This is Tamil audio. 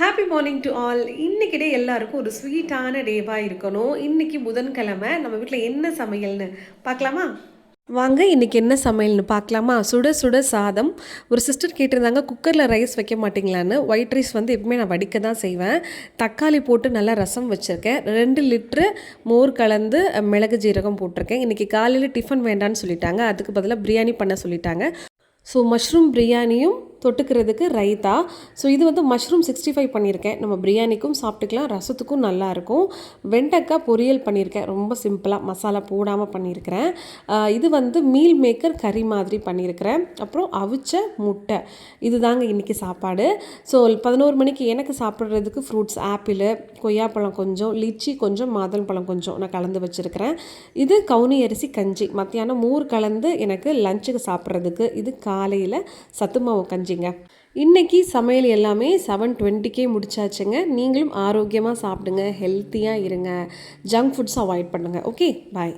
Happy morning to all. இன்னைக்கு டே எல்லாருக்கும் ஒரு ஸ்வீட்டான டேவா இருக்கணும். இன்னைக்கு புதன்கிழமை நம்ம வீட்டில் என்ன சமையல்னு பார்க்கலாமா? வாங்க இன்னைக்கு என்ன சமையல்னு பார்க்கலாமா? சுட சுட சாதம். ஒரு சிஸ்டர் கேட்டிருந்தாங்க குக்கரில் ரைஸ் வைக்க மாட்டிங்களான்னு. ஒயிட் ரைஸ் வந்து எப்பவுமே நான் வடிக்க தான் செய்வேன். தக்காளி போட்டு நல்லா ரசம் வச்சுருக்கேன். 2 லிட்ரு மோர் கலந்து மிளகு ஜீரகம் போட்டிருக்கேன். இன்றைக்கி காலையில் டிஃபன் வேண்டான்னு சொல்லிட்டாங்க. அதுக்கு பதிலாக பிரியாணி பண்ண சொல்லிட்டாங்க. ஸோ மஷ்ரூம் பிரியாணியும் தொட்டுக்கிறதுக்கு ரைத்தா. ஸோ இது வந்து மஷ்ரூம் 65 பண்ணியிருக்கேன். நம்ம பிரியாணிக்கும் சாப்பிட்டுக்கலாம், ரசத்துக்கும் நல்லாயிருக்கும். வெண்டைக்காய் பொரியல் பண்ணியிருக்கேன், ரொம்ப சிம்பிளாக மசாலா போடாமல் பண்ணியிருக்கிறேன். இது வந்து மீல் மேக்கர் கறி மாதிரி பண்ணியிருக்கிறேன். அப்புறம் அவிச்ச முட்டை, இது தாங்க இன்றைக்கி சாப்பாடு. ஸோ 11 மணிக்கு எனக்கு சாப்பிட்றதுக்கு ஃப்ரூட்ஸ் ஆப்பிள், கொய்யாப்பழம் கொஞ்சம், லிச்சி கொஞ்சம், மாதுளம்பழம் கொஞ்சம் நான் கலந்து வச்சுருக்கிறேன். இது கவுனி அரிசி கஞ்சி, மத்தியானம் மோர் கலந்து எனக்கு லஞ்சுக்கு சாப்பிட்றதுக்கு. இது காலையில் சத்துமாவு கஞ்சிங்க. இன்னைக்கு சமையல் எல்லாமே 7:20க்கே முடிச்சாச்சுங்க. நீங்களும் ஆரோக்கியமாக சாப்பிடுங்க, ஹெல்த்தியாக இருங்க, ஜங்க் ஃபுட்ஸ் அவாய்ட் பண்ணுங்கள். ஓகே, பாய்.